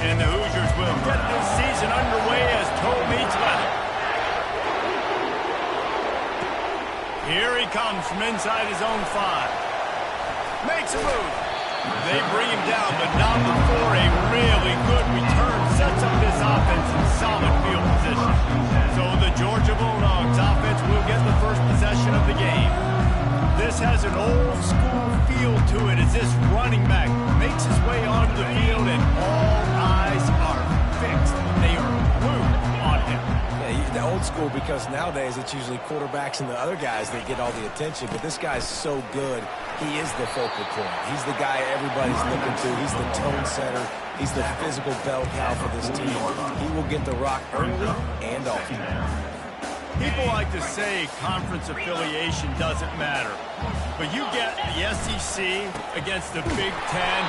And the Hoosiers will get this season underway as toe meets leather. Here he comes from inside his own 5. Makes a move. They bring him down, but not before a really good return sets up this offense in solid field position. So the Georgia Bulldogs offense will get the first possession of the game. This has an old-school feel to it as this running back makes his way onto the field and all eyes are fixed. They are glued on him. Yeah, the old school, because nowadays it's usually quarterbacks and the other guys that get all the attention, but this guy's so good. He is the focal point. He's the guy everybody's looking to. He's the tone setter. He's the physical bell cow for this team. He will get the rock early and often. People like to say conference affiliation doesn't matter. But you get the SEC against the Big Ten,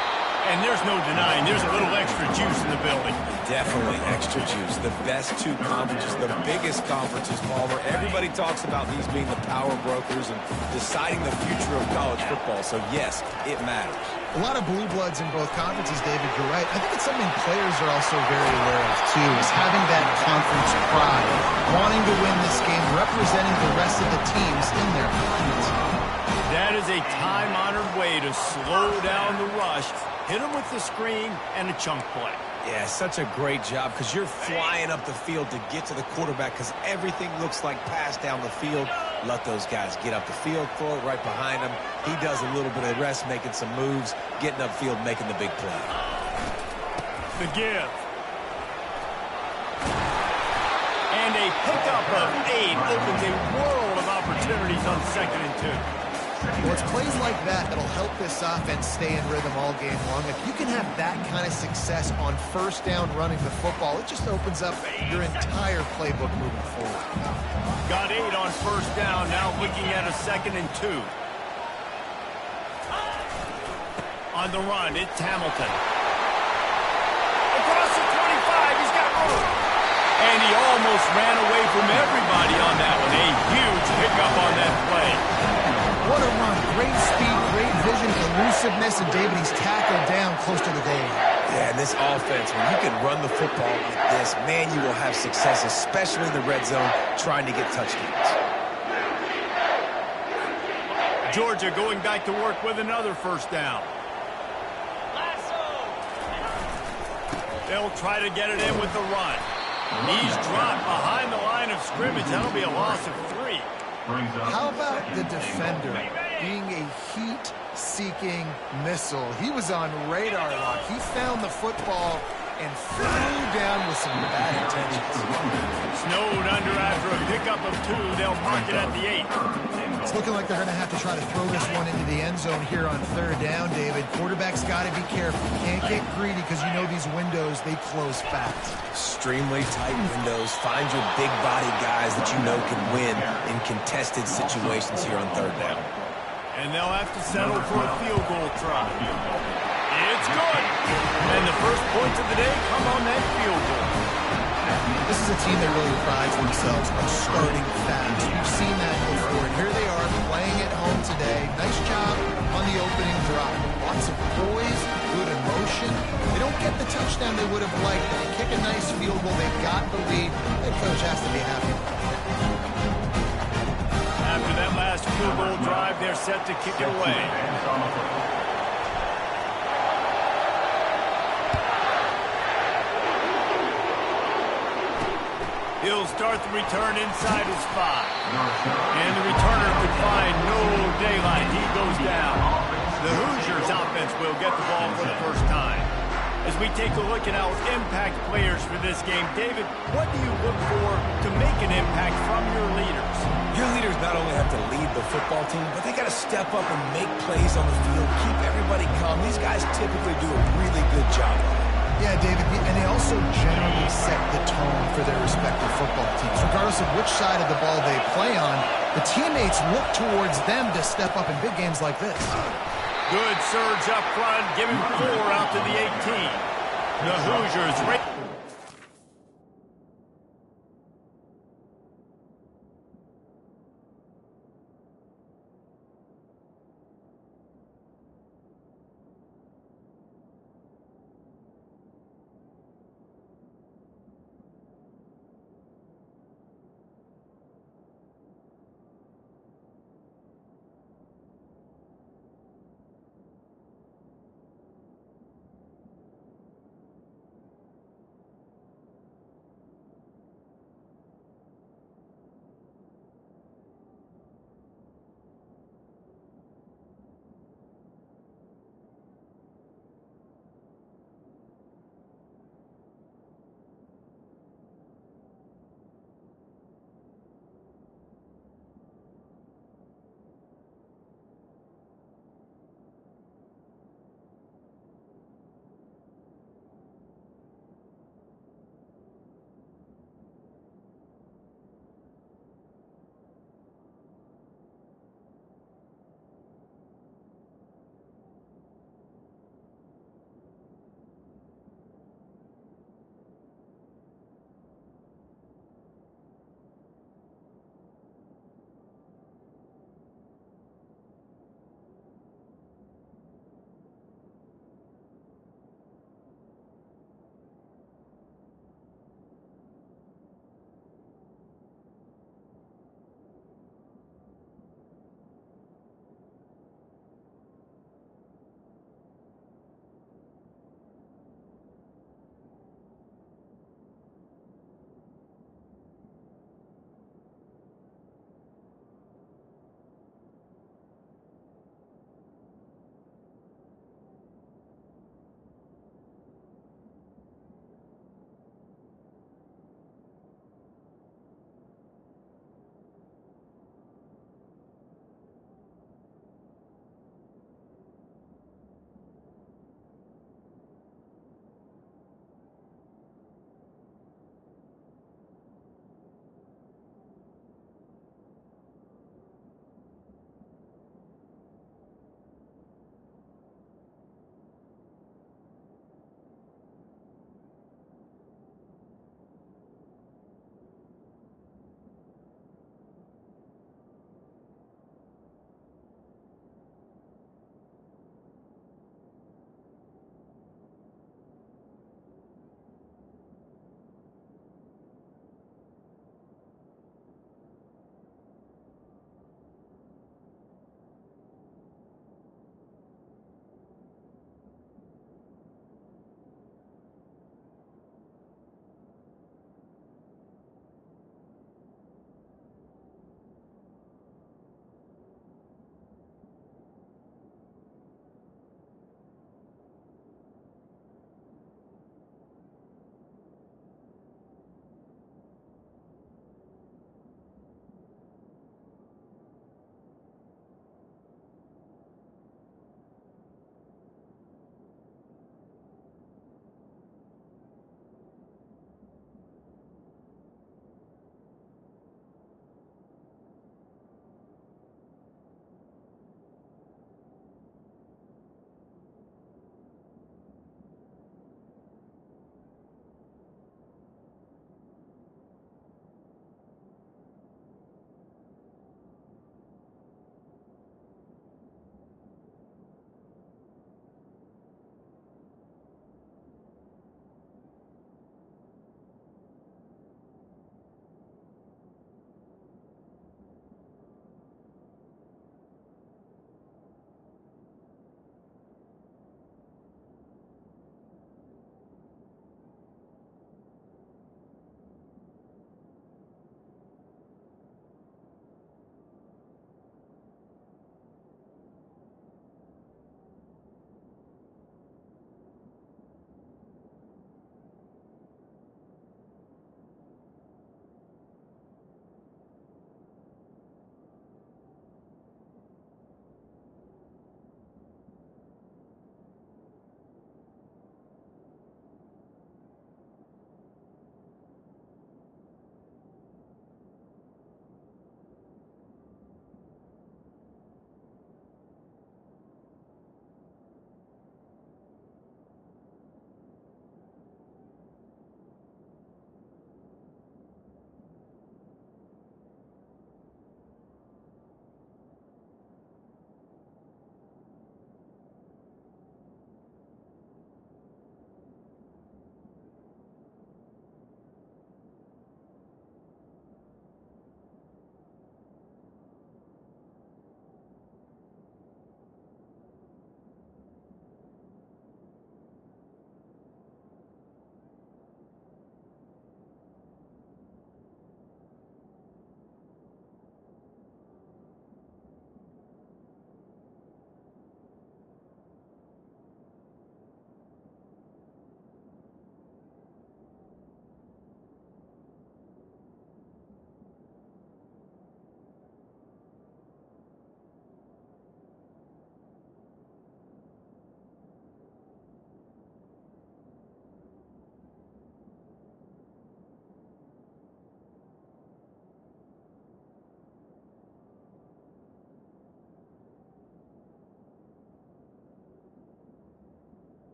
and there's no denying there's a little extra juice in the building. Definitely extra juice. The best two conferences, the biggest conferences, Palmer. Everybody talks about these being the power brokers and deciding the future of college football. So, yes, it matters. A lot of blue bloods in both conferences, David. You're right. I think it's something players are also very aware of, too, is having that conference pride, wanting to win this game, representing the rest of the teams in their conference. That is a time-honored way to slow down the rush, hit them with the screen, and a chunk play. Yeah, such a great job because you're flying up the field to get to the quarterback because everything looks like pass down the field. Let those guys get up the field, throw it right behind him. He does a little bit of rest, making some moves, getting upfield, making the big play. The give. And a pickup of 8 opens a world of opportunities on 2nd and 2. Well, it's plays like that that'll help this offense stay in rhythm all game long. If you can have that kind of success on first down running the football, it just opens up your entire playbook moving forward. Got 8 on first down, now looking at a 2nd and 2. On the run, it's Hamilton. Across the 25, he's got room. And he almost ran away from everybody on that one. A huge pickup on that play. What a run. Great speed, great vision, elusiveness, and David, he's tackled down close to the goal line. Yeah, and this offense, when you can run the football like this, man, you will have success, especially in the red zone, trying to get touchdowns. Georgia going back to work with another first down. They'll try to get it in with the run. He's dropped behind the line of scrimmage. That'll be a loss of 3. How about the defender being a heat-seeking missile? He was on radar lock. He found the football and flew down with some bad intentions. Snowed under after a pickup of 2. They'll park it at the 8. It's looking like they're going to have to try to throw this one into the end zone here on 3rd down, David. Quarterback's got to be careful. Can't get greedy because you know these windows, they close fast. Extremely tight windows. Find your big-bodied guys that you know can win in contested situations here on 3rd down. And they'll have to settle for a field goal try. It's good. And the first points of the day come on that field goal. This is a team that really prides themselves on starting fast. We've seen that before, and here they are playing at home today. Nice job on the opening drive. Lots of poise, good emotion. They don't get the touchdown they would have liked, but they kick a nice field goal. They've got the lead. Head coach has to be happy. After that last field goal drive, they're set to kick it away. He'll start the return inside his 5. And the returner could find no daylight. He goes down. The Hoosiers offense will get the ball for the first time. As we take a look at our impact players for this game, David, what do you look for to make an impact from your leaders? Your leaders not only have to lead the football team, but they got to step up and make plays on the field, keep everybody calm. These guys typically do a really good job. Yeah, David, and they also generally set the tone for their respective football teams. Regardless of which side of the ball they play on, the teammates look towards them to step up in big games like this. Good surge up front, giving 4 out to the 18. The Hoosiers...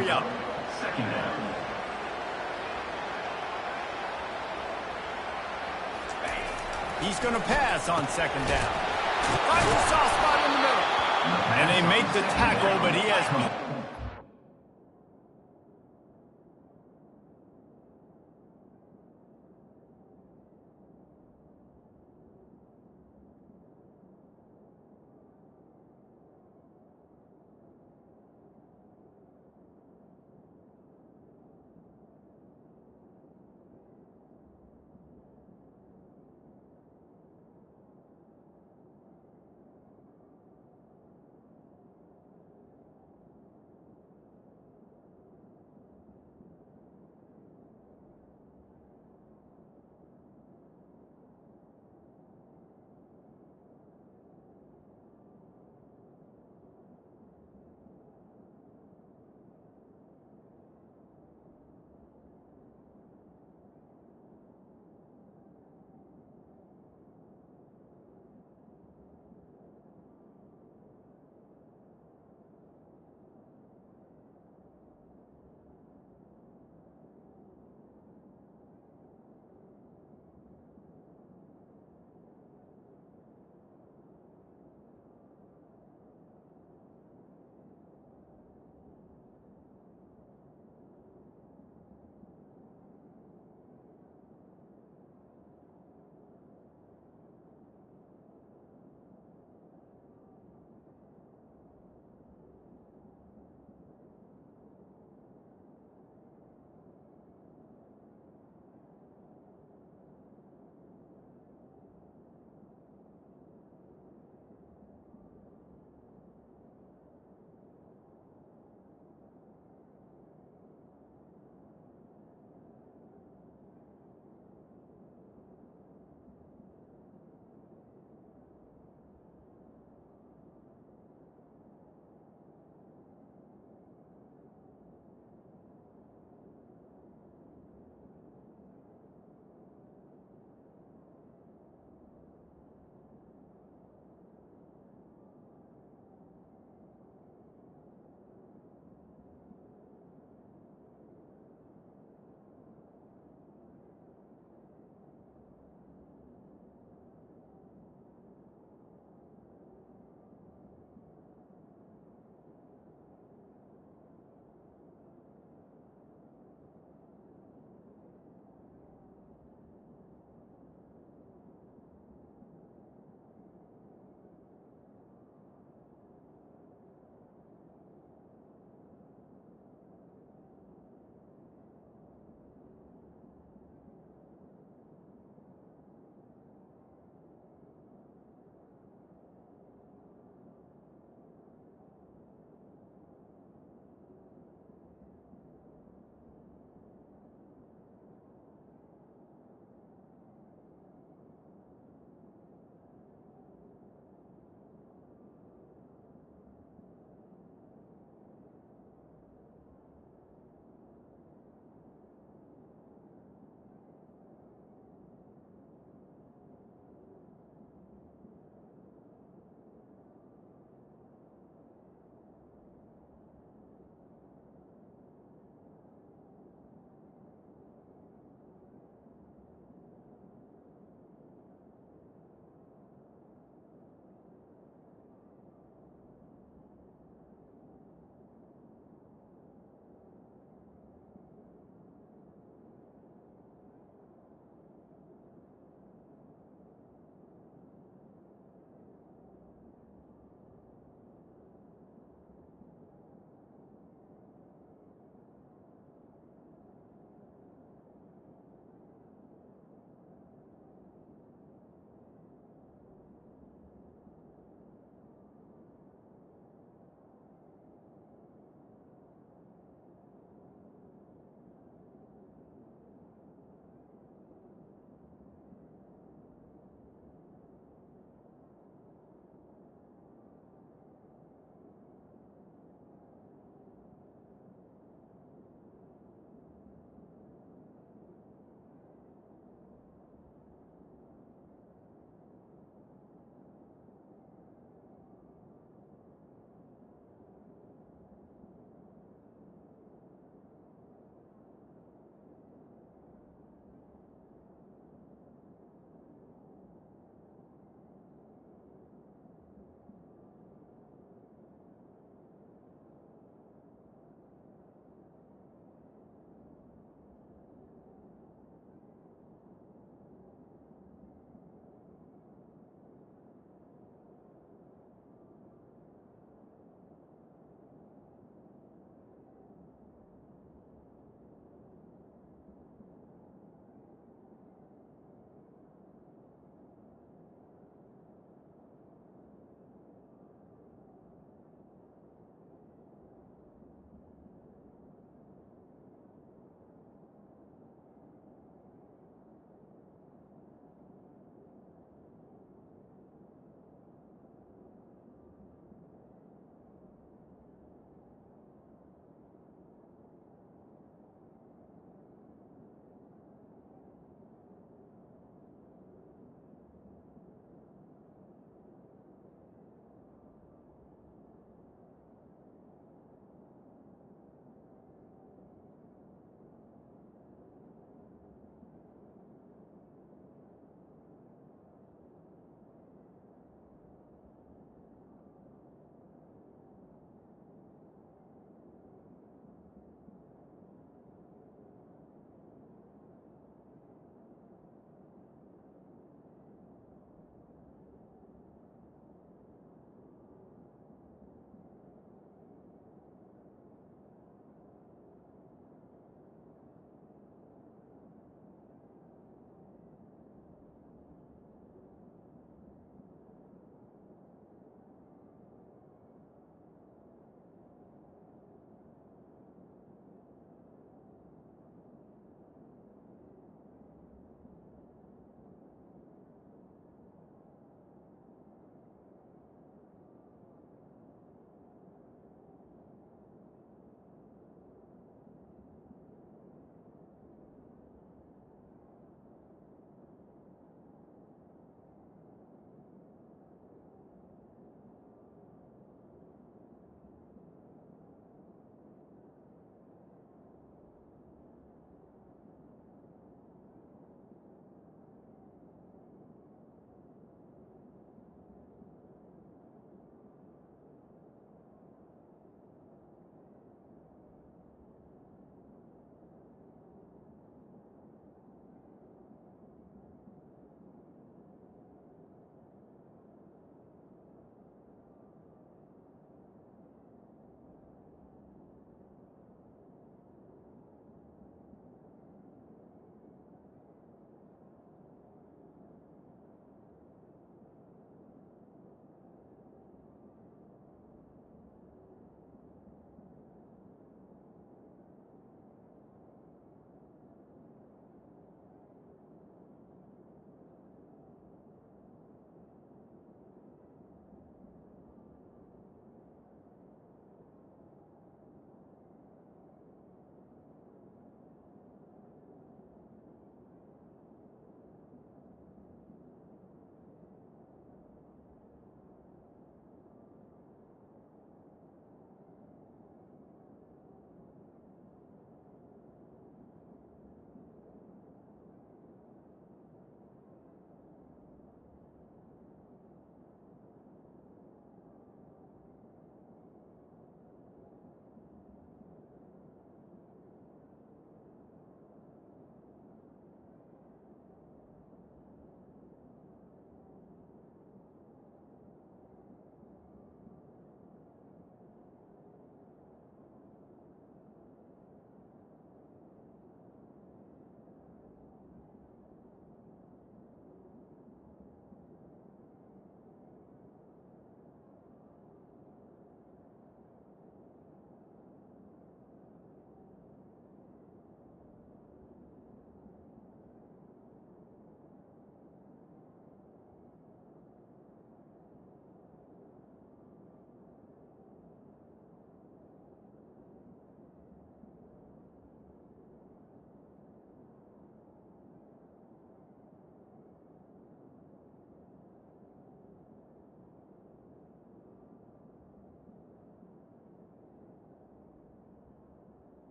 hurry up. He's going to pass on second down. Finds a soft spot in the middle. And they make the tackle, but he has...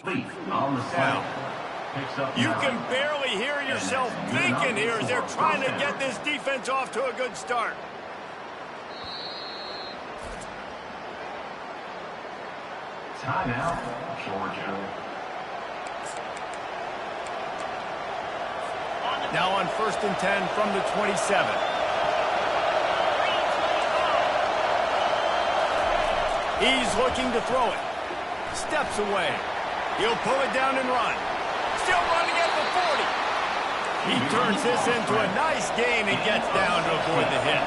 Now, you can barely hear yourself thinking here as they're trying to get this defense off to a good start. Timeout, Georgia. Now on 1st and 10 from the 27. He's looking to throw it. Steps away. He'll pull it down and run. Still running at the 40. He turns this into a nice gain and gets down to avoid the hit.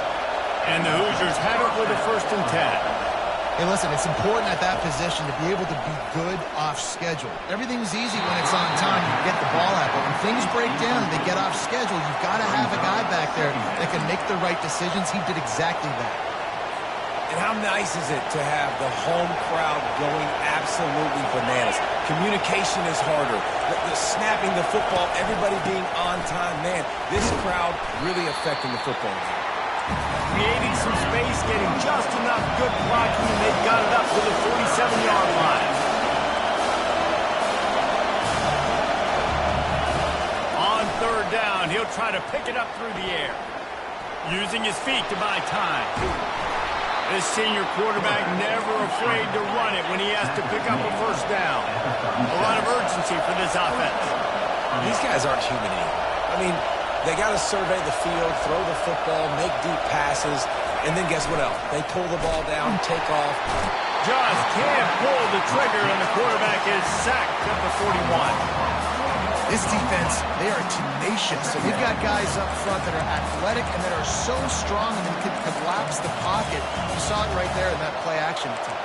And the Hoosiers have it with a 1st and 10. Hey, listen, it's important at that position to be able to be good off schedule. Everything's easy when it's on time. You get the ball out. But when things break down and they get off schedule, you've got to have a guy back there that can make the right decisions. He did exactly that. And how nice is it to have the home crowd going absolutely bananas? Communication is harder. The snapping the football, everybody being on time. Man, this crowd really affecting the football game. Creating some space, getting just enough good blocking, and they've got it up to the 47-yard line. On 3rd down, he'll try to pick it up through the air. Using his feet to buy time. This senior quarterback never afraid to run it when he has to pick up a 1st down. A lot of urgency for this offense. These guys aren't human anymore. I mean, they got to survey the field, throw the football, make deep passes, and then guess what else? They pull the ball down, take off. Just can't pull the trigger, and the quarterback is sacked at the 41. This defense, they are tenacious. So we've got guys up front that are athletic and that are so strong and can collapse the pocket. You saw it right there in that play action attempt.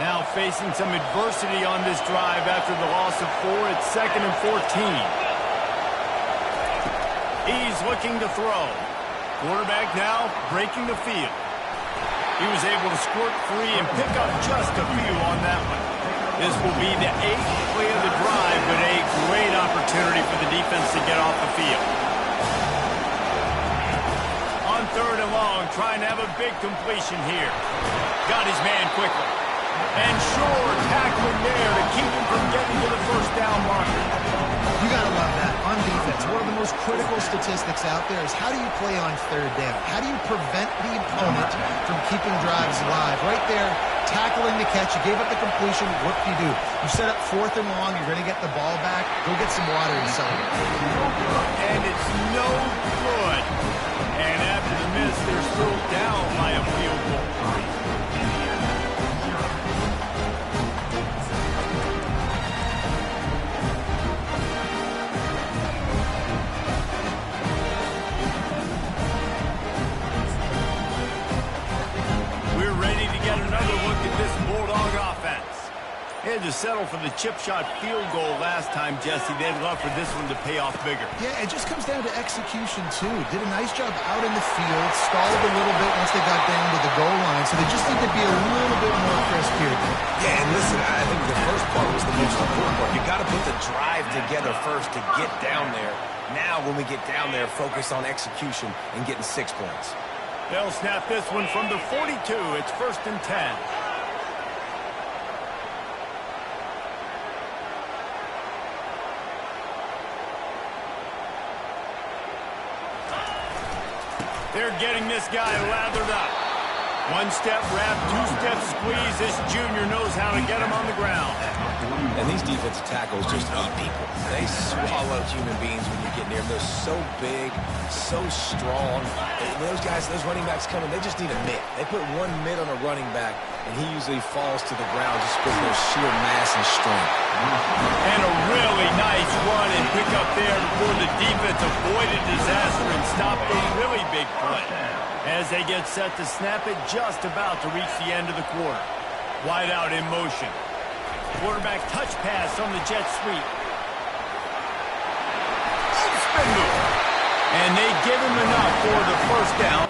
Now facing some adversity on this drive after the loss of 4. It's 2nd and 14. He's looking to throw. Quarterback now breaking the field. He was able to squirt free and pick up just a few on that one. This will be the 8th play of the drive, but a great opportunity for the defense to get off the field. On 3rd and long, trying to have a big completion here. Got his man quickly. And sure, tackling there to keep him from getting to the 1st down marker. You got to love that on defense. One of the most critical statistics out there is how do you play on 3rd down? How do you prevent the opponent from keeping drives alive? Right there, tackling the catch. You gave up the completion. What do? You set up 4th and long. You're going to get the ball back. Go get some water and celebrate. And it's no good. And after the miss, they're still down by a field goal. They had to settle for the chip shot field goal last time, Jesse. They'd love for this one to pay off bigger. Yeah, it just comes down to execution, too. Did a nice job out in the field, stalled a little bit once they got down to the goal line, so they just need to be a little bit more crisp here. Yeah, and listen, I think the first part was the most important part. You got to put the drive together first to get down there. Now, when we get down there, focus on execution and getting 6 points. They'll snap this one from the 42. It's 1st and 10. They're getting this guy lathered up. 1-step wrap, 2-step squeeze. This junior knows how to get him on the ground. And these defensive tackles just eat people. They swallow human beings when you get near them. They're so big, so strong. When those guys, those running backs come in, they just need a mitt. They put one mitt on a running back, and he usually falls to the ground just because of their sheer mass and strength. And a really nice run and pick up there before the defense avoided disaster and stopped a really big play. As they get set to snap it, just about to reach the end of the quarter. Wide out in motion. Quarterback touch pass on the jet sweep. Spin move. And they give him enough for the 1st down.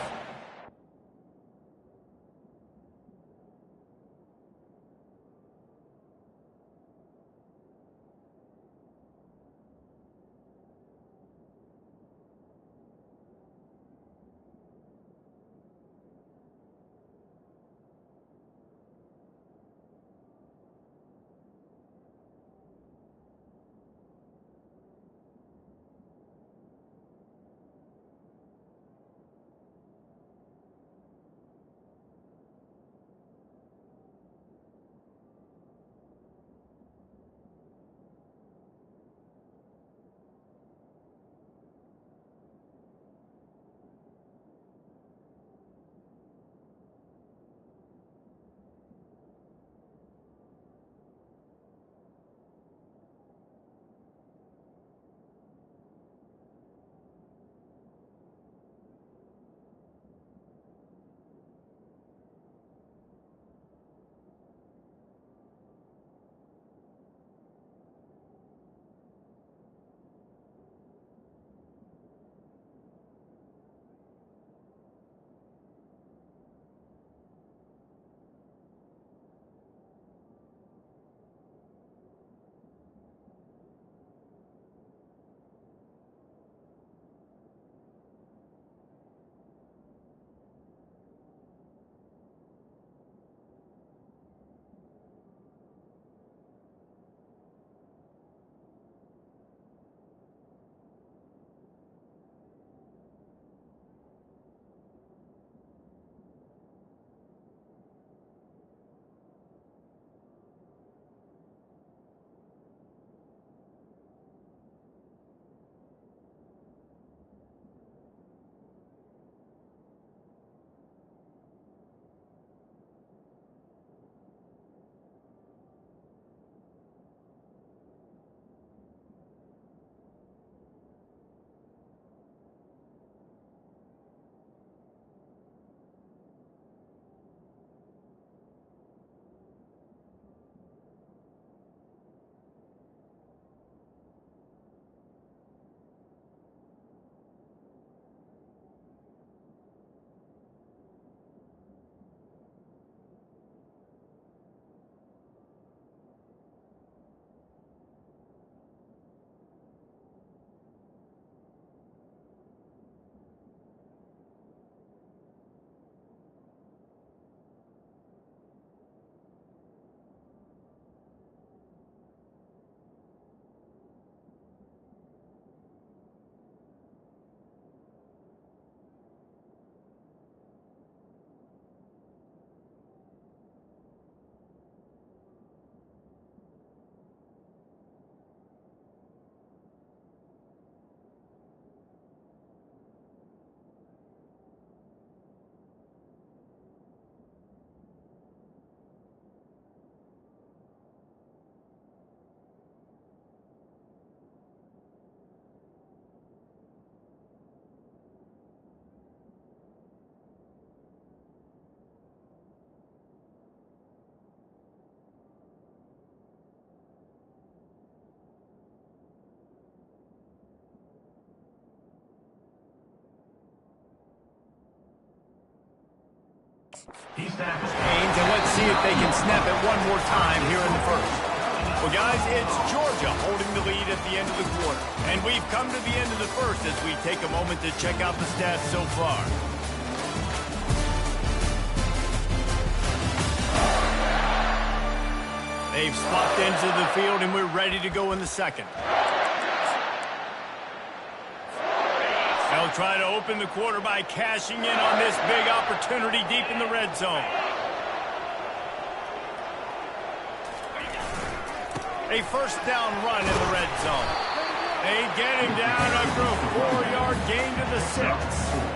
Haynes, and let's see if they can snap it one more time here in the first. Well, guys, it's Georgia holding the lead at the end of the quarter. And we've come to the end of the first as we take a moment to check out the stats so far. They've swapped into the field, and we're ready to go in the second. They'll try to open the quarter by cashing in on this big opportunity deep in the red zone. A first down run in the red zone. They get him down after a 4-yard gain to the 6.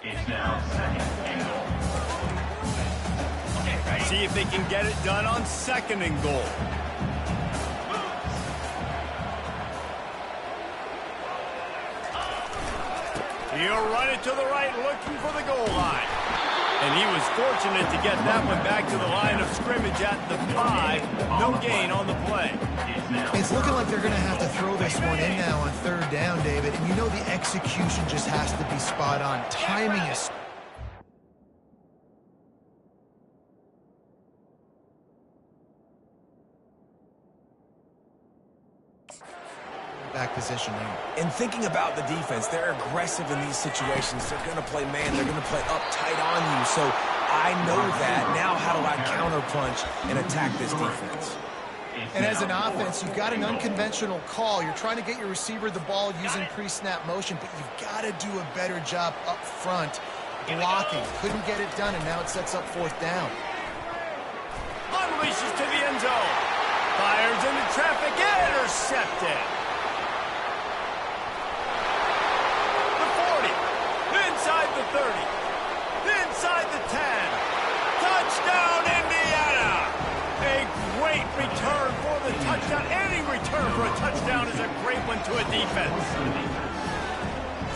It's now second and goal. See if they can get it done on second and goal. He'll run it to the right, looking for the goal line. And he was fortunate to get that one back to the line of scrimmage at the 5. No gain on the play. It's looking like they're going to have to throw this one in now on third down, David. And you know the execution just has to be spot on. Timing is... back position here. And thinking about the defense, they're aggressive in these situations. They're going to play man. They're going to play up tight on you. So I know that. Now how do I counterpunch and attack this defense? And as an offense, you've got an unconventional call. You're trying to get your receiver the ball using pre-snap motion, but you've got to do a better job up front blocking. Couldn't get it done, and now it sets up fourth down. Unleashes to the end zone. Fires into traffic. Intercepted. Inside the 30, inside the 10, touchdown Indiana! A great return for the touchdown. Any return for a touchdown is a great one to a defense.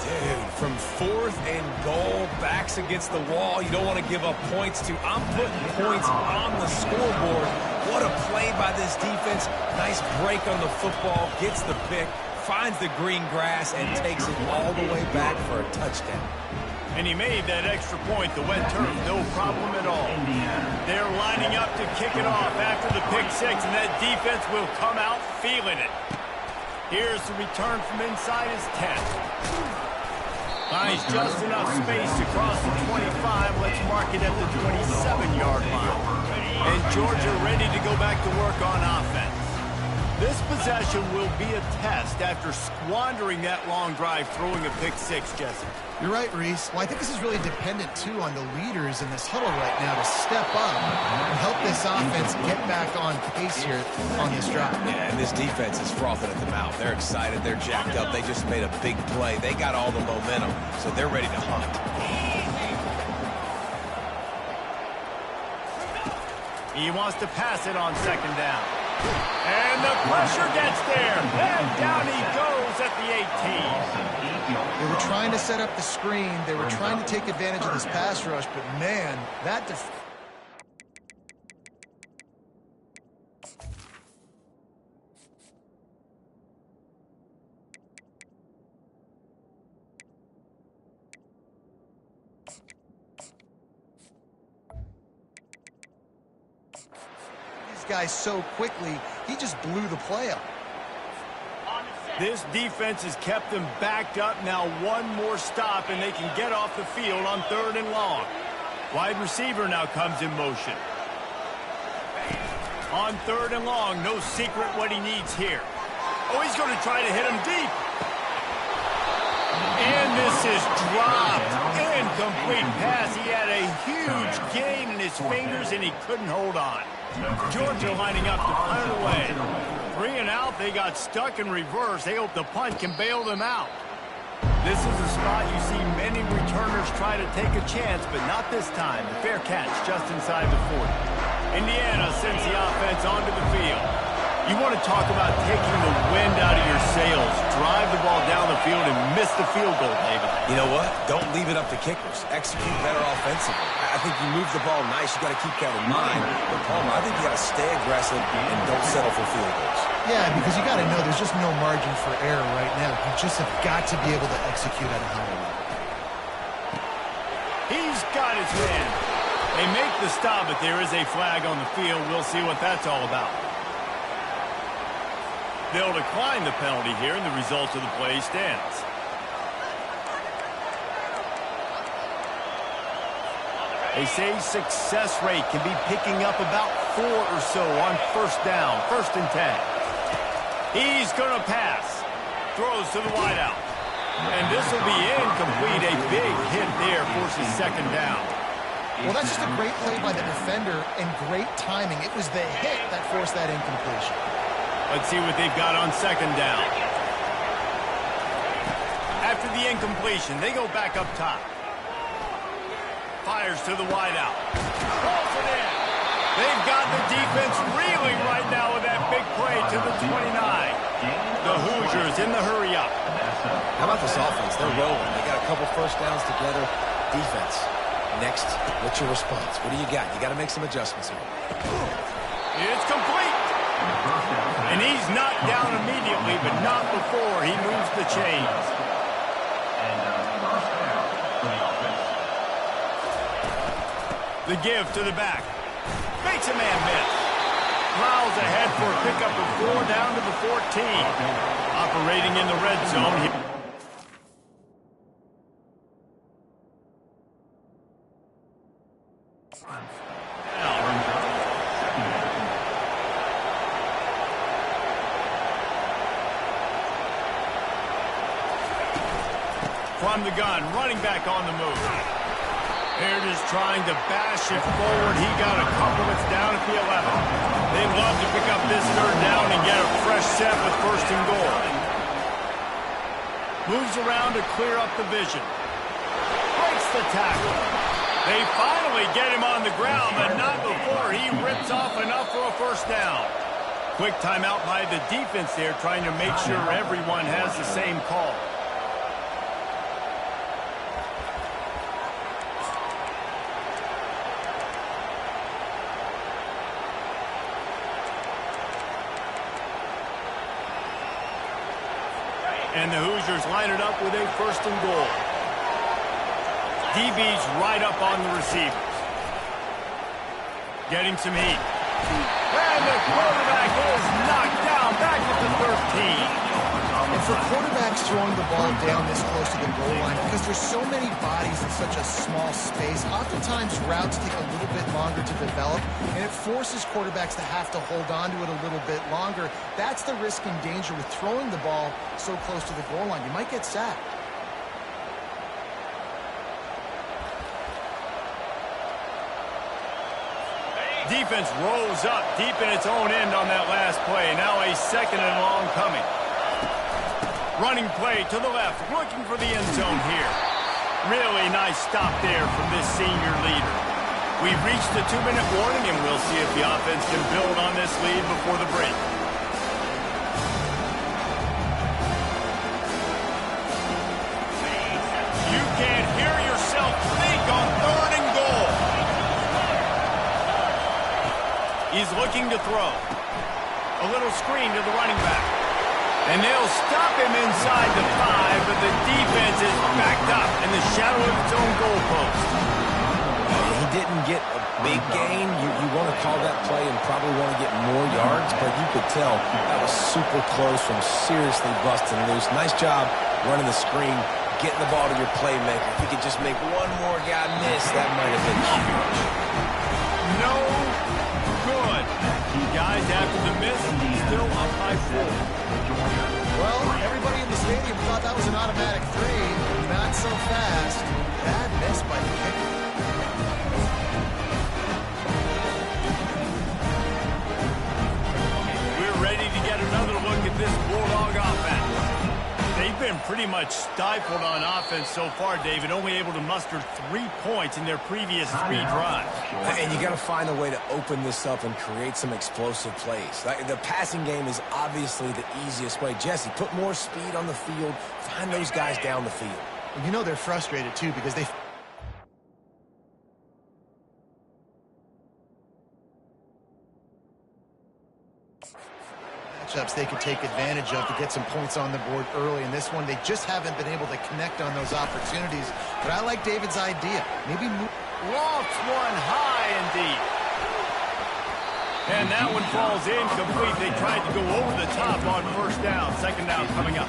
Dude, from fourth and goal, backs against the wall, you don't want to give up points to. I'm putting points on the scoreboard. What a play by this defense. Nice break on the football, gets the pick, finds the green grass, and takes it all the way back for a touchdown. And he made that extra point, the wet turf, no problem at all. They're lining up to kick it off after the pick 6, and that defense will come out feeling it. Here's the return from inside his 10. Finds just enough space to cross the 25. Let's mark it at the 27-yard line. And Georgia ready to go back to work on offense. This possession will be a test after squandering that long drive throwing a pick 6, Jesse. You're right, Reese. Well, I think this is really dependent, too, on the leaders in this huddle right now to step up and help this offense get back on pace here on this drive. Yeah, and this defense is frothing at the mouth. They're excited. They're jacked up. They just made a big play. They got all the momentum, so they're ready to hunt. He wants to pass it on second down. And the pressure gets there. And down he goes at the 18. They were trying to set up the screen. They were trying to take advantage of this pass rush, but man, that these guys so quickly, he just blew the play up. This defense has kept them backed up. Now one more stop, and they can get off the field on third and long. Wide receiver now comes in motion. On third and long, no secret what he needs here. Oh, he's going to try to hit him deep. And this is dropped. Incomplete pass. He had a huge gain in his fingers, and he couldn't hold on. Georgia lining up to punt away. 3 and out, they got stuck in reverse. They hope the punt can bail them out. This is a spot you see many returners try to take a chance, but not this time. The fair catch just inside the 40. Indiana sends the offense onto the field. You want to talk about taking the wind out of your sails. Drive the ball down the field and miss the field goal, David. You know what? Don't leave it up to kickers. Execute better offensively. I think you move the ball nice. You got to keep that in mind. But, Palmer, I think you got to stay aggressive and don't settle for field goals. Yeah, because you got to know there's just no margin for error right now. You just have got to be able to execute at a high level. He's got his man. They make the stop, but there is a flag on the field. We'll see what that's all about. They'll decline the penalty here, and the result of the play stands. They say success rate can be picking up about 4 or so on first down, 1st and 10. He's going to pass. Throws to the wideout. And this will be incomplete. A big hit there forces 2nd down. Well, that's just a great play by the defender and great timing. It was the hit that forced that incompletion. Let's see what they've got on 2nd down. After the incompletion, they go back up top. Fires to the wideout. Rolls it in. They've got the defense reeling right now with that big play to the 29. The Hoosiers in the hurry-up. How about this offense? They're rolling. They got a couple first downs together. Defense. Next, what's your response? What do you got? You got to make some adjustments here. It's complete. And he's knocked down immediately, but not before he moves the chains. The give to the back. Makes a man miss. Prowls ahead for a pickup of 4 down to the 14. Operating in the red zone. From the gun, running back on the move. They're just trying to bash it forward. He got a couple that's down at the 11. They'd love to pick up this 3rd down and get a fresh set with 1st and goal. Moves around to clear up the vision. Breaks the tackle. They finally get him on the ground, but not before he rips off enough for a 1st down. Quick timeout by the defense there, trying to make sure everyone has the same call. And the Hoosiers line it up with a 1st and goal. DB's right up on the receivers. Getting some heat. And the quarterback is knocked down back at the 13. And for quarterbacks throwing the ball down this close to the goal line, because there's so many bodies in such a small space, oftentimes routes take a little bit longer to develop, and it forces quarterbacks to have to hold on to it a little bit longer. That's the risk and danger with throwing the ball so close to the goal line. You might get sacked. Defense rolls up deep in its own end on that last play. Now a 2nd and long coming. Running play to the left, looking for the end zone here. Really nice stop there from this senior leader. We've reached the 2-minute warning, and we'll see if the offense can build on this lead before the break. You can't hear yourself think on 3rd and goal. He's looking to throw. A little screen to the running back. And they'll stop him inside the 5, but the defense is backed up in the shadow of its own goalpost. He didn't get a big gain. You want to call that play and probably want to get more yards, but you could tell that was super close from seriously busting loose. Nice job running the screen, getting the ball to your playmaker. If you could just make one more guy miss, that might have been huge. No good. Guys, after the miss, still up by 4. Well, everybody in the stadium thought that was an automatic 3. Not so fast. Bad miss by the kicker. We're ready to get another look at this Bulldog offense. They've been pretty much stifled on offense so far, David. Only able to muster 3 points in their previous 3 drives. And you got to find a way to open this up and create some explosive plays. Like, the passing game is obviously the easiest way. Jesse, put more speed on the field. Find those guys down the field. And you know they're frustrated, too, because they... matchups they could take advantage of to get some points on the board early. In this one, they just haven't been able to connect on those opportunities. But I like David's idea. Maybe move... lofts one high and deep. And that one falls incomplete. They tried to go over the top on first down. Second down coming up.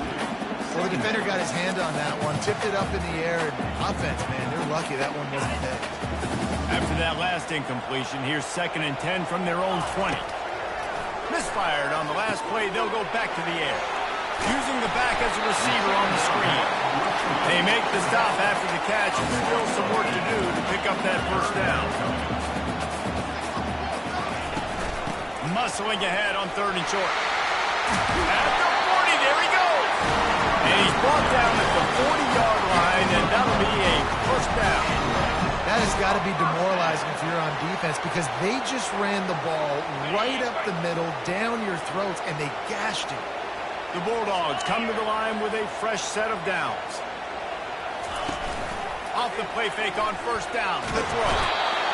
Well, the defender got his hand on that one, tipped it up in the air, and offense, man, they're lucky that one wasn't hit. After that last incompletion, here's 2nd and 10 from their own 20. Misfired on the last play. They'll go back to the air. Using the back as a receiver on the screen. They make the stop after the catch, and still some work to do to pick up that first down. Muscling ahead on 3rd and short. At the 40, there he goes. And he's brought down at the 40-yard line, and that'll be a first down. That has got to be demoralizing if you're on defense, because they just ran the ball right up the middle, down your throats, and they gashed you. The Bulldogs come to the line with a fresh set of downs. Off the play fake on first down. The throw.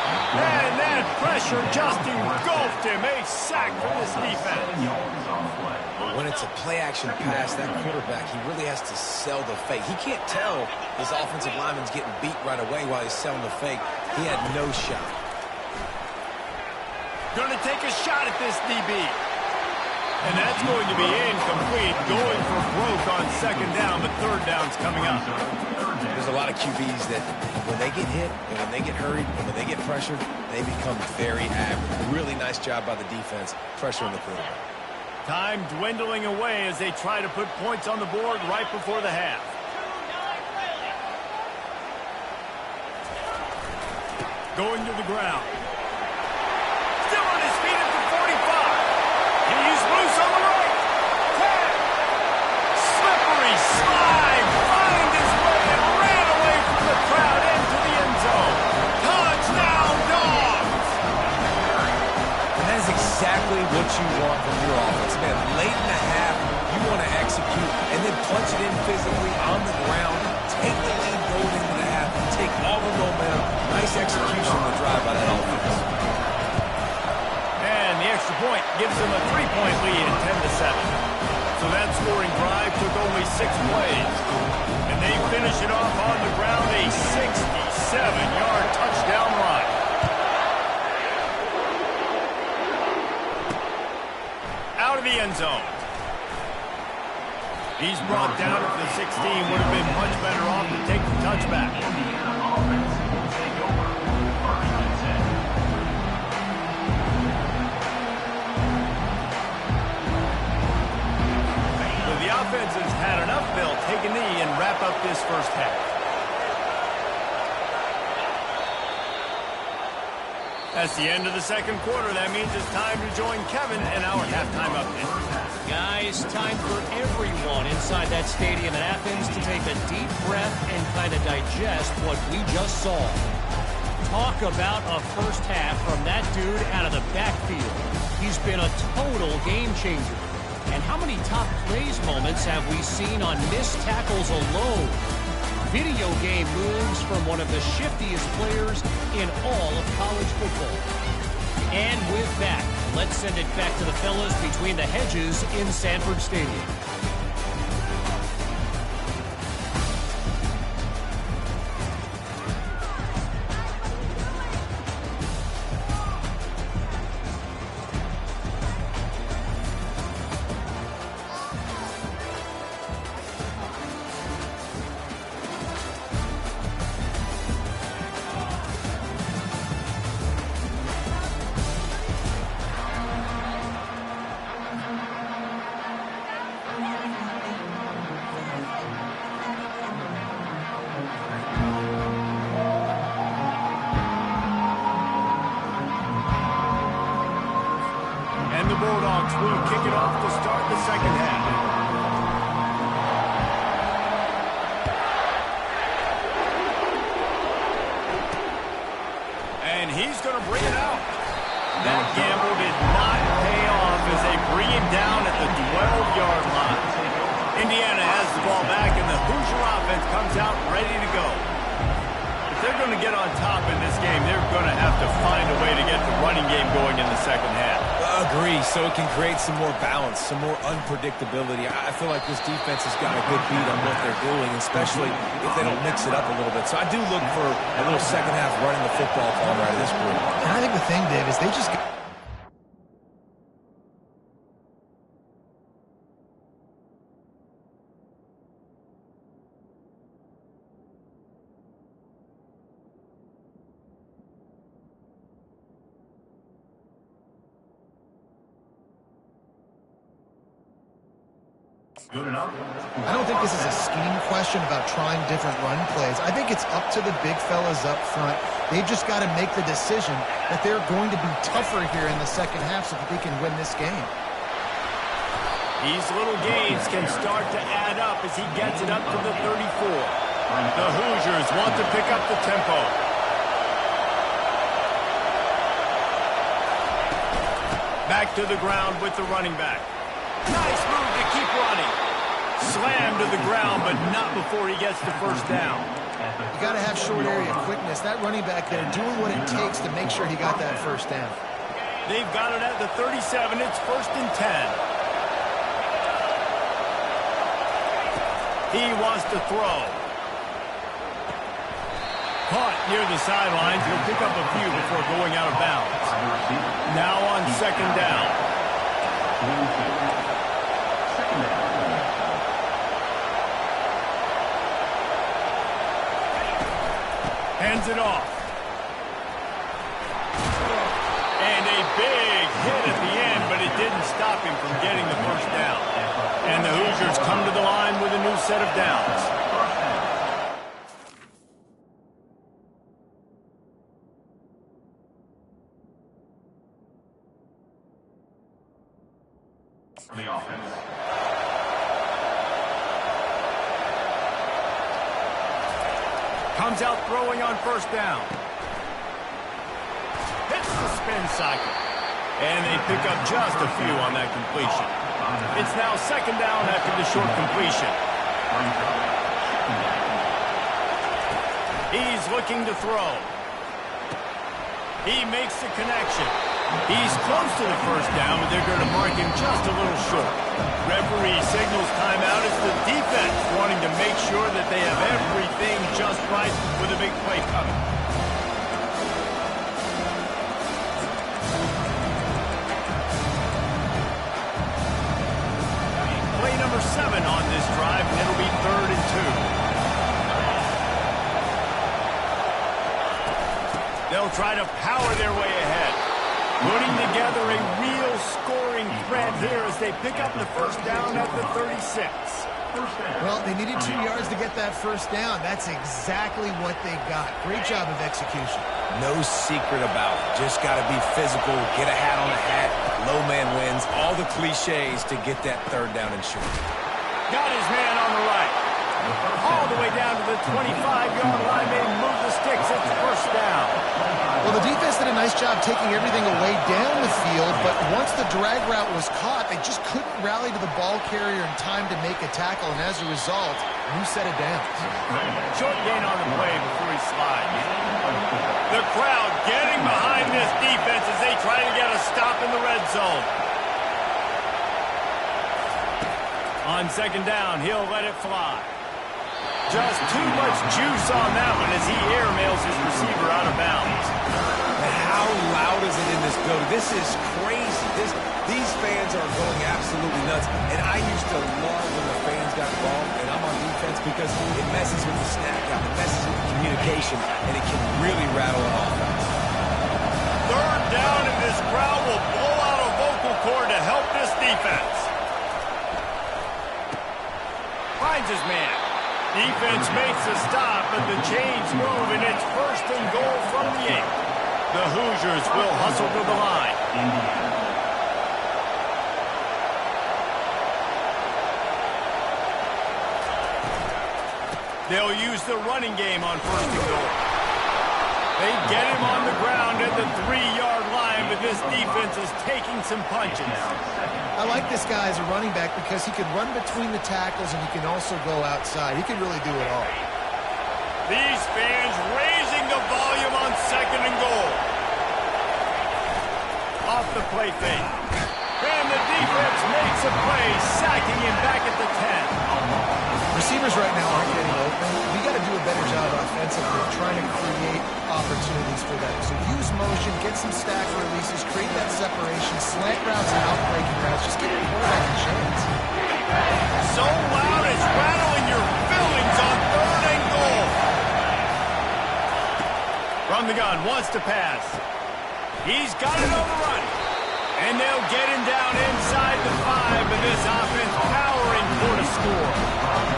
And that pressure just engulfed him. A sack for this defense. When it's a play-action pass, that quarterback, he really has to sell the fake. He can't tell his offensive lineman's getting beat right away while he's selling the fake. He had no shot. Going to take a shot at this DB. And that's going to be incomplete. Going for broke on 2nd down, but 3rd down's coming up. There's a lot of QBs that when they get hit and when they get hurried and when they get pressured, they become very average. Really nice job by the defense, pressuring the quarterback. Time dwindling away as they try to put points on the board right before the half. Going to the ground. Still on his feet at the 45. He's loose on the right. 10. Slippery slide. Find his way and ran away from the crowd into the end zone. Touchdown, Dawgs. And that is exactly what you want from your offense. Man, late in the half, you want to execute and then punch it in physically on the ground, take the lead going into the half, take all the momentum. Nice execution on the drive by that offense. And the extra point gives them a 3-point lead at 10-7. So that scoring drive took only 6 plays. And they finish it off on the ground, a 67-yard touchdown run. Out of the end zone. He's brought down at the 16. Would have been much better off to take the touchback. So the offense has had enough. They'll take a knee and wrap up this first half. That's the end of the 2nd quarter. That means it's time to join Kevin in our halftime update. Guys, time for everyone inside that stadium in Athens to take a deep breath and kind of digest what we just saw. Talk about a first half from that dude out of the backfield. He's been a total game changer. And how many top plays moments have we seen on missed tackles alone? Video game moves from one of the shiftiest players in all of college football. And with that, let's send it back to the fellas between the hedges in Sanford Stadium. Bulldogs will kick it off to start the second half. he's going to bring it out. That gamble did not pay off as they bring him down at the 12-yard line. Indiana has the ball back, and the Hoosier offense comes out ready to go. If they're going to get on top in this game, they're going to have to find a way to get the running game going in the second half. Agree, so it can create some more balance, some more unpredictability. I feel like this defense has got a good beat on what they're doing, especially if they don't mix it up a little bit. So I do look for a little second half running the football form out of this group. And I think the thing, Dave, is they just... Good enough. I don't think this is a scheme question about trying different run plays. I think it's up to the big fellas up front. They've just got to make the decision that they're going to be tougher here in the second half so that they can win this game. These little gains can start to add up as he gets it up to the 34. The Hoosiers want to pick up the tempo. Back to the ground with the running back. Nice move to keep running. Slammed to the ground, but not before he gets the first down. You got to have short area quickness. That running back there doing what it takes to make sure he got that first down. They've got it at the 37. It's 1st and 10. He wants to throw. Caught near the sidelines. He'll pick up a few before going out of bounds. Now on 2nd down. Hands it off. And a big hit at the end, but it didn't stop him from getting the first down. And the Hoosiers come to the line with a new set of downs. The offense. Comes out throwing on 1st down. Hits the spin cycle. And they pick up just a few on that completion. It's now 2nd down after the short completion. He's looking to throw. He makes the connection. He's close to the first down, but they're going to mark him just a little short. Referee signals timeout. It's the defense wanting to make sure that they have everything just right with a big play coming. Play number 7 on this drive, and it'll be 3rd and 2. They'll try to power their way ahead. Putting together a real scoring threat here as they pick up the first down at the 36. Well, they needed 2 yards to get that first down. That's exactly what they got. Great job of execution. No secret about it. Just got to be physical, get a hat on a hat, low man wins, all the cliches to get that 3rd down and short. Got his man on the right. All the way down to the 25-yard line. They move the sticks. It's 1st down. Well, the defense did a nice job taking everything away down the field, but once the drag route was caught, they just couldn't rally to the ball carrier in time to make a tackle, and as a result, new set of downs. Short gain on the play before he slides. The crowd getting behind this defense as they try to get a stop in the red zone. On 2nd down, he'll let it fly. Just too much juice on that one as he airmails his receiver out of bounds. And how loud is it in this building? This is crazy. These fans are going absolutely nuts. And I used to love when the fans got involved, and I'm on defense because it messes with the snap count, it messes with the communication, and it can really rattle an offense. 3rd down, and this crowd will blow out a vocal cord to help this defense. Finds his man. Defense makes a stop, but the chains move, and it's 1st and goal from the 8. The Hoosiers will hustle to the line. They'll use the running game on 1st and goal. They get him on the ground at the 3-yard line, but this defense is taking some punches. I like this guy as a running back because he can run between the tackles and he can also go outside. He can really do it all. These fans raising the volume on 2nd and goal. Off the play fake. And the defense makes a play, sacking him back at the 10. Receivers right now aren't getting open. We got to do a better job offensively trying to create opportunities for them. So use motion, get some stack releases, create that separation, slant routes and outbreaking routes. Just give the quarterback a chance. So loud it's rattling your fillings on 3rd and goal. From the gun, wants to pass. He's got it on the run. And they'll get him down inside the 5, and this offense powering for the score.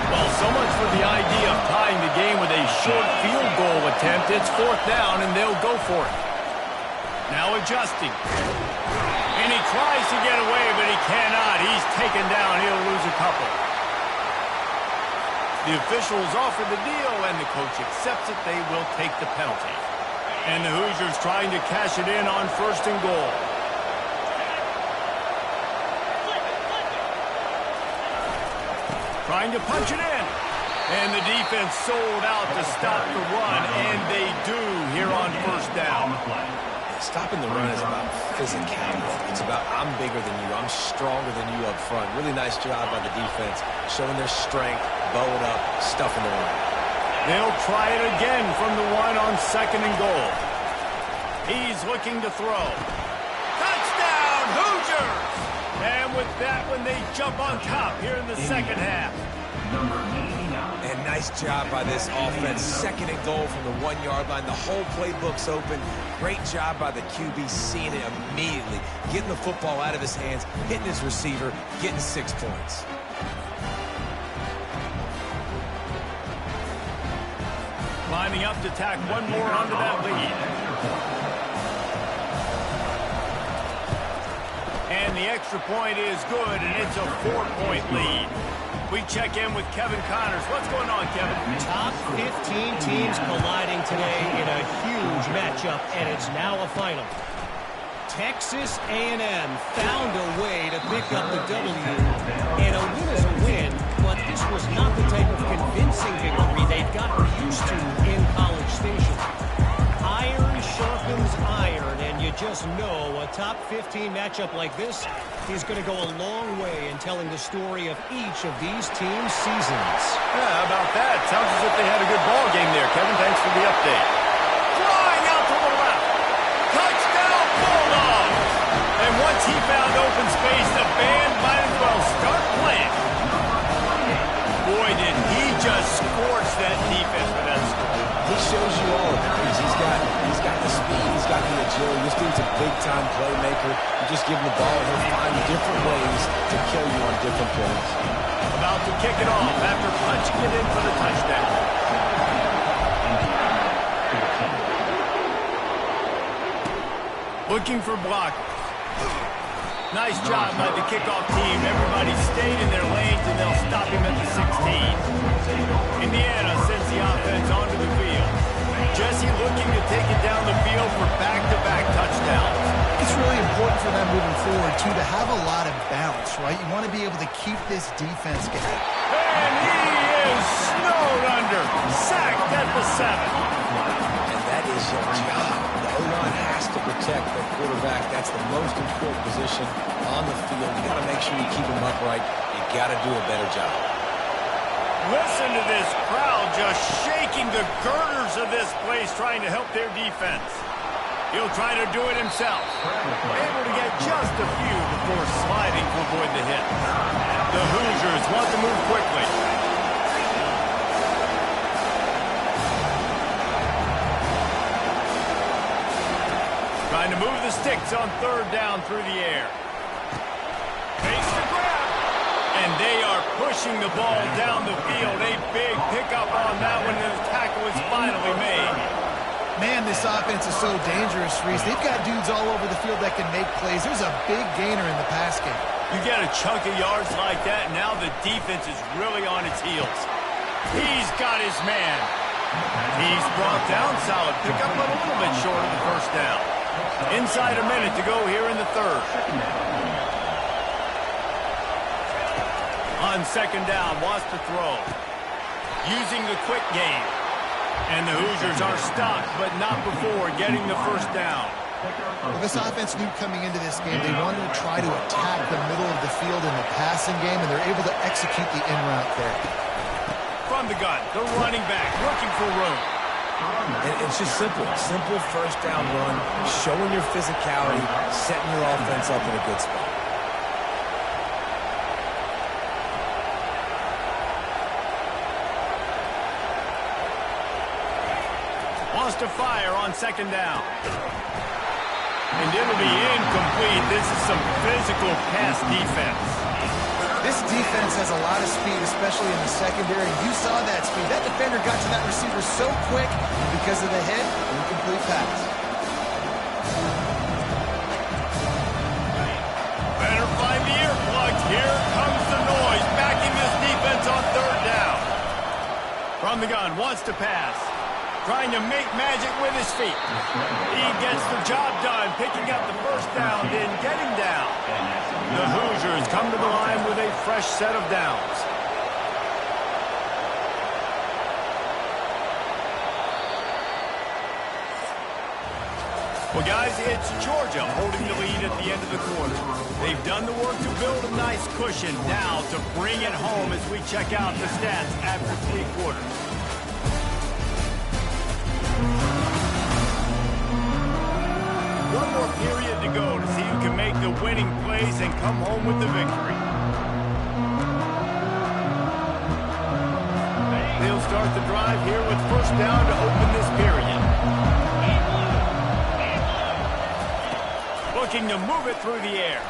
Well, so much for the idea of tying the game with a short field goal attempt. It's 4th down, and they'll go for it. Now adjusting. And he tries to get away, but he cannot. He's taken down. He'll lose a couple. The officials offer the deal, and the coach accepts it. They will take the penalty. And the Hoosiers trying to cash it in on 1st and goal. Trying to punch it in. And the defense sold out to stop the run, and they do here on 1st down. Stopping the run is about physicality. It's about I'm bigger than you. I'm stronger than you up front. Really nice job by the defense, showing their strength, bowing up, stuffing the run. They'll try it again from the 1 on 2nd and goal. He's looking to throw. Touchdown, Hoosiers! And with that one, they jump on top here in the 2nd half. And nice job by this offense. 2nd and goal from the 1-yard line. The whole playbook's open. Great job by the QB seeing it immediately. Getting the football out of his hands, hitting his receiver, getting 6 points. Lining up to tack one more onto that lead. And the extra point is good, and it's a 4-point lead. We check in with Kevin Connors. What's going on, Kevin? Top 15 teams colliding today in a huge matchup, and it's now a final. Texas A&M found a way to pick up the W, and a win is a win, but this was not the type of convincing victory they've gotten used to in College Station. Iron sharpens iron, and you just know a top 15 matchup like this is going to go a long way in telling the story of each of these teams' seasons. Yeah, how about that? Sounds as if they had a good ball game there, Kevin. Thanks for the update. Flying out to the left. Touchdown, Bulldogs! And once he found open space, the band might as well start playing. Boy, did he just scorch that defense with that score. He shows you all of it. He's got the speed, he's got the agility. This dude's a big-time playmaker. You just give him the ball, and he'll find different ways to kill you on different plays. About to kick it off after punching it in for the touchdown. Looking for blockers. Nice job by the kickoff team. Everybody stayed in their lanes, and they'll stop him at the 16. Indiana sends the offense onto the field. Jesse looking to take it down the field for back-to-back touchdowns. It's really important for them moving forward, too, to have a lot of bounce, right? You want to be able to keep this defense going. And he is snowed under. Sacked at the 7. And that is your job. The O-line has to protect the quarterback. That's the most important position on the field. You got to make sure you keep him upright. You got to do a better job. Listen to this crowd just shaking the girders of this place, trying to help their defense. He'll try to do it himself. Able to get just a few before sliding to avoid the hit. The Hoosiers want to move quickly. Trying to move the sticks on 3rd down through the air. Face the grab. And they are pushing the ball down the field. A big pickup on that one, and the tackle is finally made. Man, this offense is so dangerous, Reese. They've got dudes all over the field that can make plays. There's a big gainer in the pass game. You get a chunk of yards like that, now the defense is really on its heels. He's got his man. He's brought down solid. Pick up a little bit short of the first down. Inside a minute to go here in the third. On second down, wants to throw. Using the quick game. And the Hoosiers are stopped, but not before getting the first down. Well, this offense knew coming into this game they wanted to try to attack the middle of the field in the passing game, and they're able to execute the in-route there. From the gun, the running back looking for room. And it's just simple. Simple first down run, showing your physicality, setting your offense up in a good spot. Wants to fire on second down. And it'll be incomplete. This is some physical pass defense. This defense has a lot of speed, especially in the secondary. You saw that speed. That defender got to that receiver so quick because of the hit. Incomplete pass. Better find the earplugs. Here comes the noise. Backing this defense on third down. From the gun, wants to pass. Trying to make magic with his feet. He gets the job done, picking up the first down, then getting down. The Hoosiers come to the line with a fresh set of downs. Well, guys, it's Georgia holding the lead at the end of the quarter. They've done the work to build a nice cushion. Now to bring it home as we check out the stats after 3 quarters. One more period to go to see who can make the winning plays and come home with the victory. They'll start the drive here with first down to open this period. Looking to move it through the air.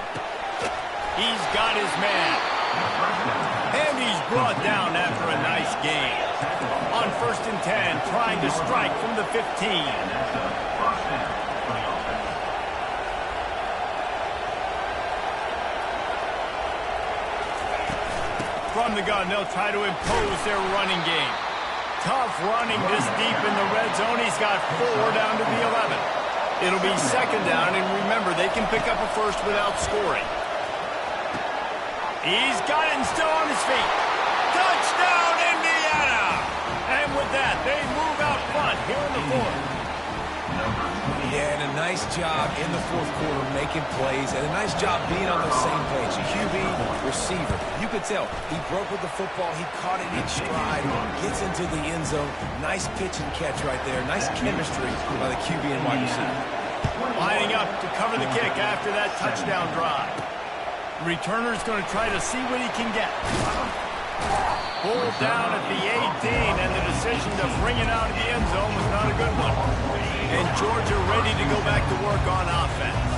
He's got his man. And he's brought down after a nice gain. On first and 10, trying to strike from the 15. From the gun, they'll try to impose their running game. Tough running this deep in the red zone. He's got 4 down to the 11. It'll be second down, and remember, they can pick up a first without scoring. He's got it and still on his feet. Touchdown, Indiana! And with that, they move out front here in the fourth. Yeah, and a nice job in the fourth quarter making plays, and a nice job being on the same page. QB, receiver. You could tell he broke with the football. He caught it in stride, gets into the end zone. Nice pitch and catch right there. Nice chemistry by the QB and wide receiver. Lining up to cover the kick after that touchdown drive. Returner's going to try to see what he can get. Pulled down at the 18, and the decision to bring it out of the end zone was not a good one. And Georgia ready to go back to work on offense.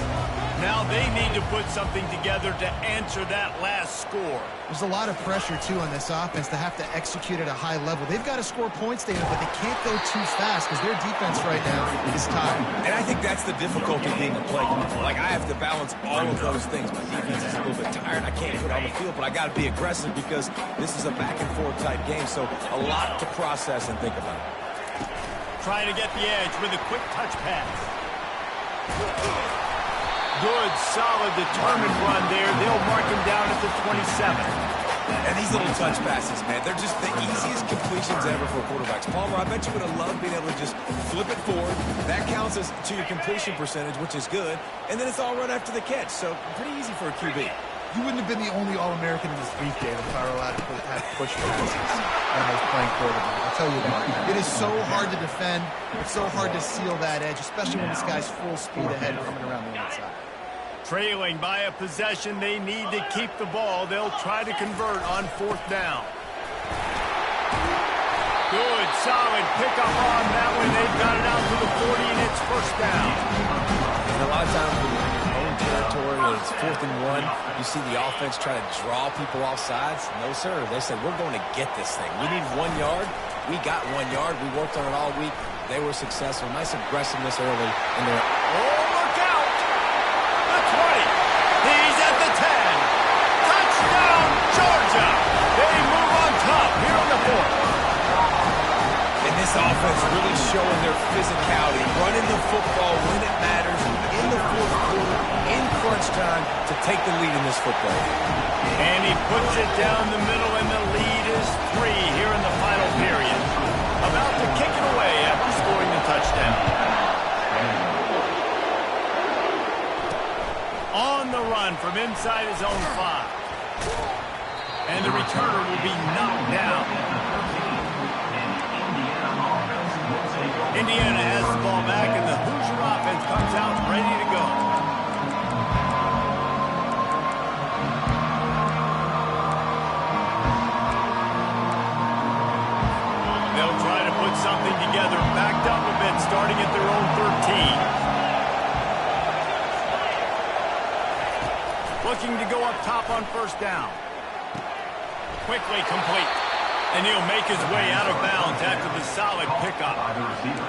Now they need to put something together to answer that last score. There's a lot of pressure, too, on this offense to have to execute at a high level. They've got to score points, David, but they can't go too fast because their defense right now is tired. And I think that's the difficulty being a play caller. Like, I have to balance all of those things. My defense is a little bit tired. I can't put on the field, but I got to be aggressive because this is a back-and-forth type game, so a lot to process and think about. Trying to get the edge with a quick touch pass. Good, solid, determined run there. They'll mark him down at the 27. And these little touch passes, man, they're just the easiest completions ever for quarterbacks. Palmer, I bet you would have loved being able to just flip it forward. That counts as to your completion percentage, which is good. And then it's all run after the catch, so pretty easy for a QB. You wouldn't have been the only All-American in this league, David, if I were allowed to push passes when I was playing quarterback. I'll tell you that. It is so hard to defend. It's so hard to seal that edge, especially when this guy's full speed ahead coming around the outside. Trailing by a possession, they need to keep the ball. They'll try to convert on fourth down. Good, solid pickup on that one. They've got it out to the 40, and it's first down. And a lot of times when you're in your own territory and it's 4th and 1, you see the offense try to draw people off sides. No, sir. They said, we're going to get this thing. We need 1 yard. We got 1 yard. We worked on it all week. They were successful. Nice aggressiveness early in their... Oh, look out! The 20. He's at the 10. Touchdown, Georgia! They move on top here in the fourth. And this offense offense really showing their physicality, running the football when it matters, in the fourth quarter, in crunch time, to take the lead in this football. And he puts it down the middle, and the lead is 3 here in the final period. About to kick it away after scoring the touchdown. On the run from inside his own 5. And the returner will be knocked down. Indiana has the ball back, and the Hoosier offense comes out ready to go. They'll try to put something together, backed up a bit, starting at their own 13. Looking to go up top on first down. Quickly complete. And he'll make his way out of bounds after the solid pickup.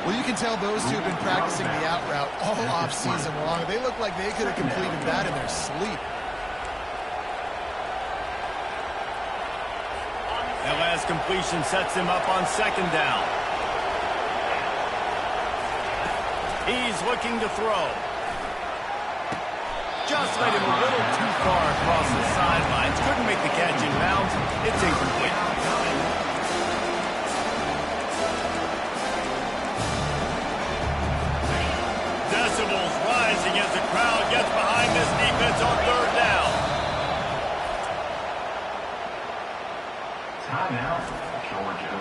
Well, you can tell those two have been practicing the out route all off-season long. They look like they could have completed that in their sleep. That last completion sets him up on second down. He's looking to throw. Just led him a little too far across the sidelines. Couldn't make the catch in bounds. It's incomplete. Decibels rising as the crowd gets behind this defense on third down. Timeout, Georgia.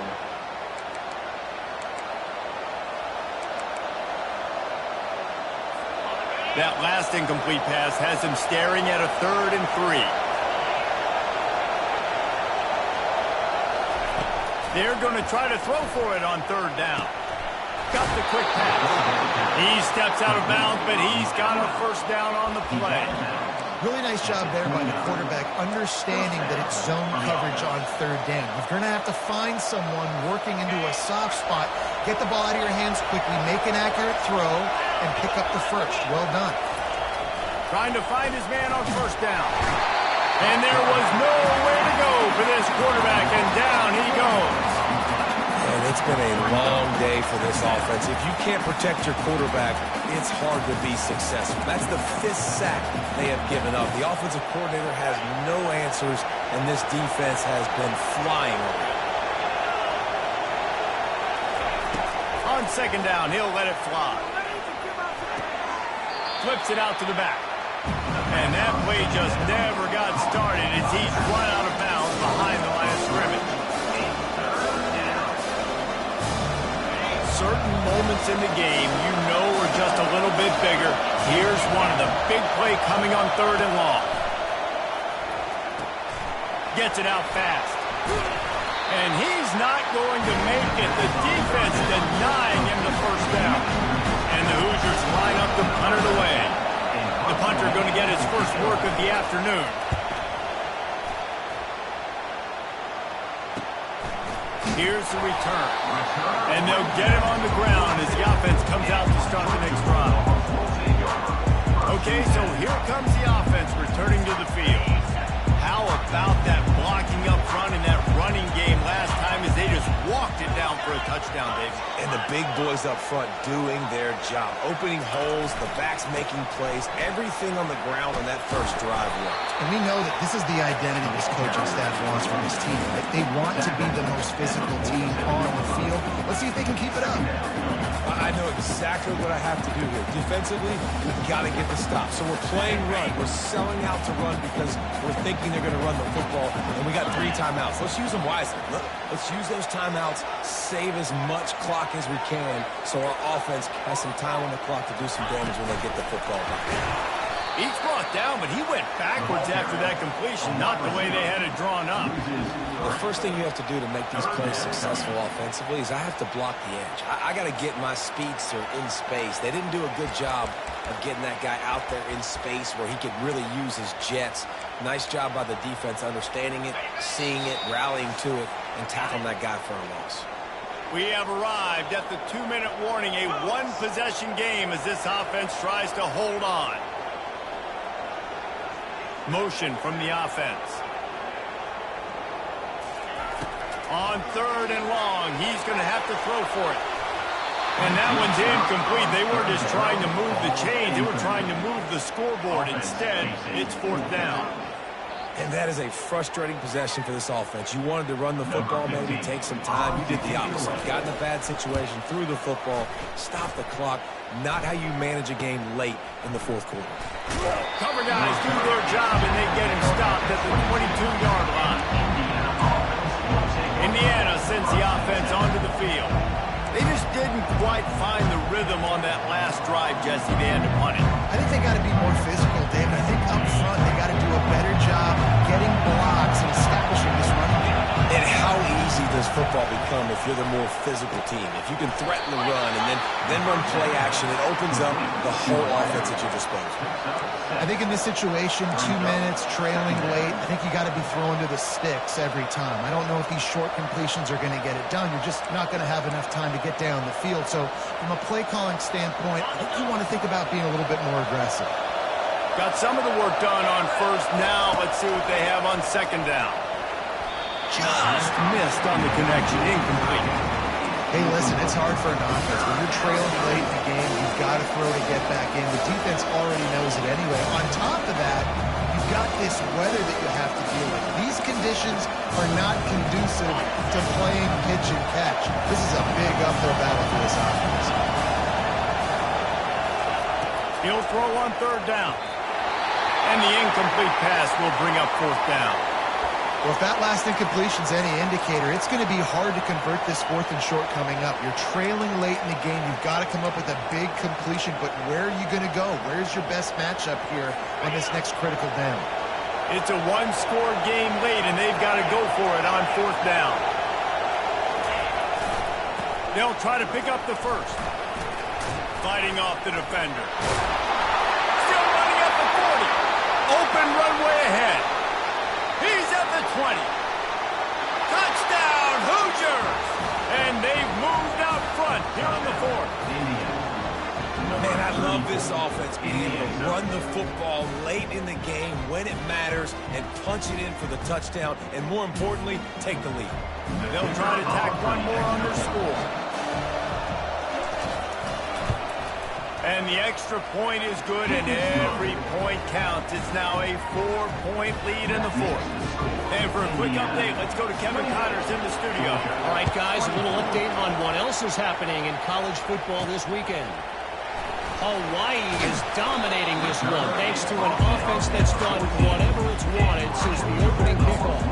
That last incomplete pass has him staring at a 3rd and 3. They're going to try to throw for it on third down. Got the quick pass. He steps out of bounds, but he's got a first down on the play. Really nice job there by the quarterback, understanding that it's zone coverage on third down. You're going to have to find someone working into a soft spot, get the ball out of your hands quickly, make an accurate throw, and pick up the first. Well done. Trying to find his man on first down. And there was nowhere to go for this quarterback, and down he goes. And it's been a long day for this offense. If you can't protect your quarterback, it's hard to be successful. That's the 5th sack they have given up. The offensive coordinator has no answers, and this defense has been flying over. On second down, he'll let it fly. Flips it out to the back. And that play just never got started as he's run out of bounds behind the line of scrimmage. Certain moments in the game you know are just a little bit bigger. Here's one of the big play coming on third and long. Gets it out fast. And he's not going to make it. The defense denying him the first down. And the Hoosiers line up to punt it away. The punter going to get his first work of the afternoon. Here's the return. And they'll get him on the ground as the offense comes out to start the next drive. Okay, so here comes the offense returning to the field. How about that blocking up front and that running game last time as they just walked it down for a touchdown, Dave? And the big boys up front doing their job. Opening holes, the backs making plays, everything on the ground on that first drive worked. And we know that this is the identity this coaching staff wants from this team. Right? They want to be the most physical team on the field. Let's see if they can keep it up. I know exactly what I have to do here. Defensively, we've got to get the stop. So we're playing run. We're selling out to run because we're thinking they're going to run the football, and we got 3 timeouts. Let's use them wisely. Let's use those timeouts, save as much clock as we can so our offense has some time on the clock to do some damage when they get the football back. He's brought down, but he went backwards after that completion, not the way they had it drawn up. The first thing you have to do to make these plays successful offensively is I have to block the edge. I got to get my speedster in space. They didn't do a good job of getting that guy out there in space where he could really use his jets. Nice job by the defense understanding it, seeing it, rallying to it, and tackling that guy for a loss. We have arrived at the 2-minute warning, a one-possession game as this offense tries to hold on. Motion from the offense. On third and long, he's going to have to throw for it. And that one's incomplete. They weren't just trying to move the chains. They were trying to move the scoreboard. Instead, it's 4th down. And that is a frustrating possession for this offense. You wanted to run the football, maybe take some time. You did the opposite. Got in a bad situation, threw the football, stopped the clock. Not how you manage a game late in the 4th quarter. Cover guys do their job, and they get him stopped at the 22-yard line. Indiana sends the offense onto the field. They just didn't quite find the rhythm on that last drive, Jesse. They had to punt it. I think they got to be more physical, David. I think up front they got to do a better job getting blocks and establishing this running game. And how easy does football become if you're the more physical team? If you can threaten the run and then run play action, it opens up the whole offense at your disposal. I think in this situation, 2 minutes, trailing late, I think you got to be throwing to the sticks every time. I don't know if these short completions are going to get it done. You're just not going to have enough time to get down the field. So from a play calling standpoint, I think you want to think about being a little bit more aggressive. Got some of the work done on 1st. Now let's see what they have on 2nd down. Just missed on the connection. Incomplete. Hey, listen, it's hard for an offense. When you're trailing late in the game, you've got to throw to get back in. The defense already knows it anyway. On top of that, you've got this weather that you have to deal with. These conditions are not conducive to playing pitch and catch. This is a big uphill battle for this offense. He'll throw on 3rd down. And the incomplete pass will bring up 4th down. Well, if that last incompletion's any indicator, it's going to be hard to convert this 4th and short coming up. You're trailing late in the game. You've got to come up with a big completion, but where are you going to go? Where's your best matchup here on this next critical down? It's a one-score game late, and they've got to go for it on 4th down. They'll try to pick up the 1st. Fighting off the defender. Still running at the 40. Open runway ahead. He's at the 20. Touchdown, Hoosiers! And they've moved out front here on the 4th. Man, I love this offense being able to run the football late in the game when it matters and punch it in for the touchdown and, more importantly, take the lead. They'll try to tack one more on their score. And the extra point is good, and every point counts. It's now a 4-point lead in the 4th. And for a quick update, let's go to Kevin Connors in the studio. All right, guys, a little update on what else is happening in college football this weekend. Hawaii is dominating this one thanks to an offense that's done whatever it's wanted since the opening kickoff.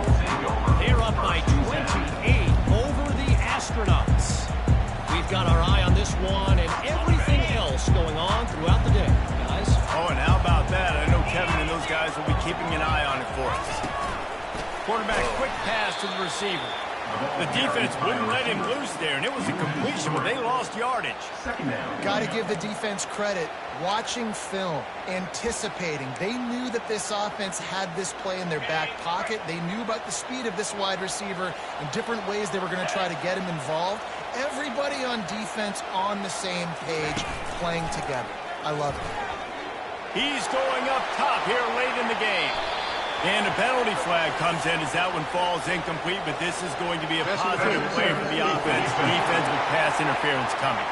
They're up by 28 over the Astronauts. We've got our eye on this one and everything else going on throughout the day, guys. Oh, and how about that? I know Kevin and those guys will be keeping an eye on it for us. Quarterback quick pass to the receiver. The defense wouldn't let him loose there, and it was a completion, but they lost yardage. Got to give the defense credit. Watching film, anticipating. They knew that this offense had this play in their back pocket. They knew about the speed of this wide receiver and different ways they were going to try to get him involved. Everybody on defense on the same page, playing together. I love it. He's going up top here late in the game. And a penalty flag comes in as that one falls incomplete, but this is going to be a positive play for the offense. Defense with pass interference coming.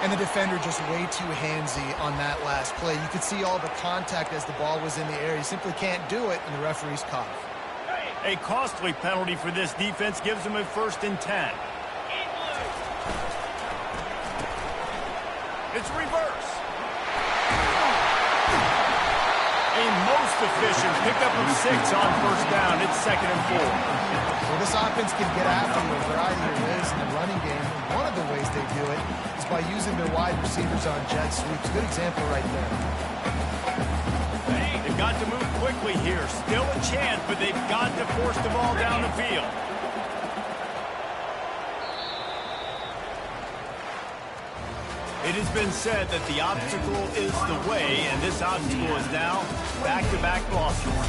And the defender just way too handsy on that last play. You could see all the contact as the ball was in the air. He simply can't do it, and the referee's caught. A costly penalty for this defense gives them a 1st and 10. It's reverse. A most efficient pickup of 6 on 1st down. It's 2nd and 4. Well, this offense can get after you a variety of ways in the running game. And one of the ways they do it is by using their wide receivers on jet sweeps. Good example right there. They've got to move quickly here. Still a chance, but they've got to force the ball down the field. It has been said that the obstacle is the way, and this obstacle is now back-to-back losses.